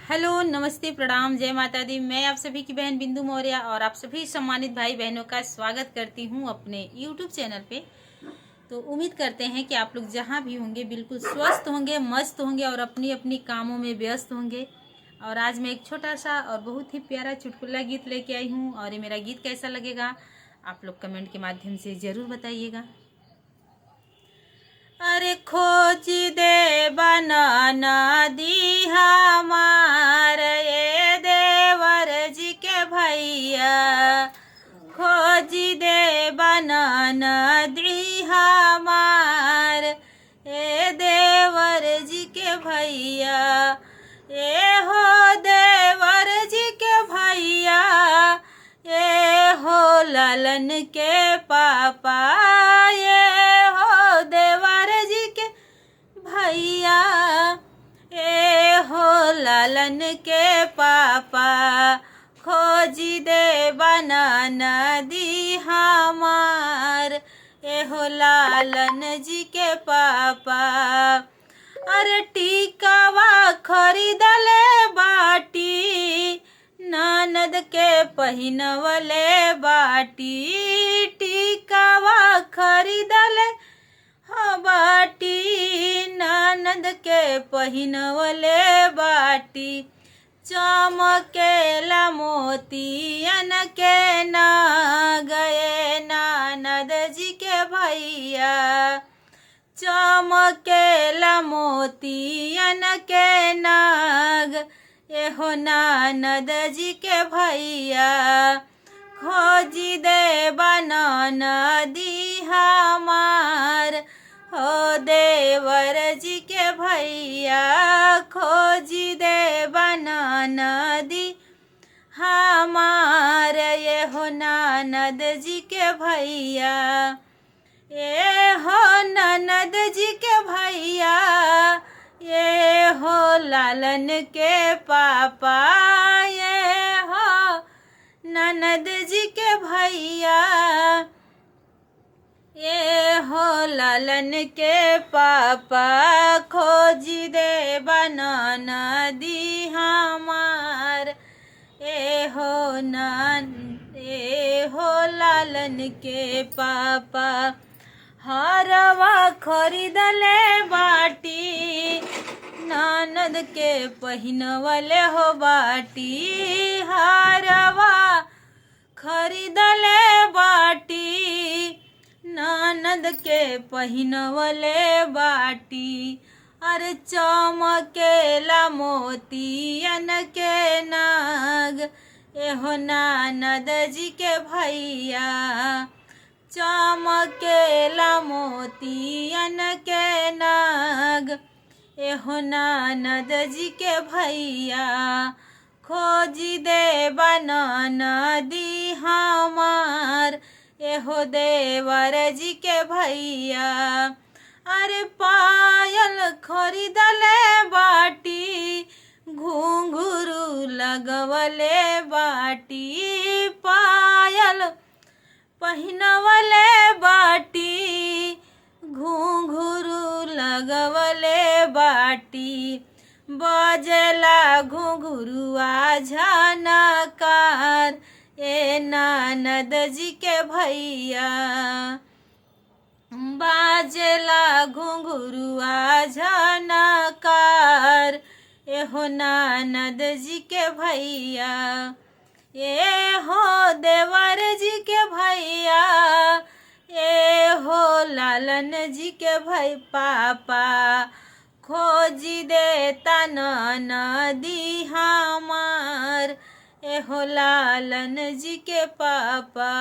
Hello, नमस्ते, प्रणाम, जय माता दी। मैं आप सभी की बहन बिंदु मौर्य और आप सभी सम्मानित भाई बहनों का स्वागत करती हूं अपने यूट्यूब चैनल पे। तो उम्मीद करते हैं कि आप लोग जहां भी होंगे बिल्कुल स्वस्थ होंगे, मस्त होंगे और अपनी अपनी कामों में व्यस्त होंगे। और आज मैं एक छोटा सा और बहुत ही प्यारा चुटकुला गीत लेके आई हूँ और ये मेरा गीत कैसा लगेगा आप लोग कमेंट के माध्यम से ज़रूर बताइएगा। अरे खोज दे बनाना दी हमार ये देवर जी के भैया, खोज दे बनाना दी हमार ये देवर जी के भैया, ये हो देवर जी के भैया, ये हो लालन के पापा, ये हो देवर जी के भैया, ये हो लालन के पापा, खोज दे बनाना दी हमार, ये हो लालन जी के पापा। अरे टीकावा खरीदले बाटी, ननद के पहिनवले बाटी, टीकावा खरीदले हो बाटी, ननद के पहिनवले बाटी, चमकेला मोतियन के ना गए ननद जी के भैया, चमकेला मोतियन के नाग, एहो ननद जी के भैया, खोज दे बनाना दी हमार, हो देवर जी के भैया, खोज दे बनाना दी हमार, ये हो ननद जी के भैया, ये हो ननद जी के भैया, ये हो लालन के पापा, ये हो ननद जी के भैया, ये हो लालन के पापा, खोज दे बनाना दी हमार, ये हो लालन के पापा। हरवा खरीदले बाटी, ननद के पहिनवले हो बाटी, हरवा खरीदले बाटी, ननद के पहिनवले बाटी, अरे चमकेला मोतियन के नाग, एहो ननद जी के भैया, चमकेला मोतियन के नाग, एहो ननद जी के भैया, खोज दे बनाना दी हमार, एहो देवर जी के भैया। अरे पायल खरीदले बाटी, घुंघरू लगवले बाटी, पायल पहिनवले बाटी, घुंघरू लगवले बाटी, बजला घुंघरुआ झनकार, ए ननद जी के भैया, बाजला घुंघरुआ झनकार, एहो ननद जी के भैया, ये हो देवर जी के भैया, ये हो लालन जी के भाई पापा, खोज दे तना दी हमार, एहो लालन जी के पापा।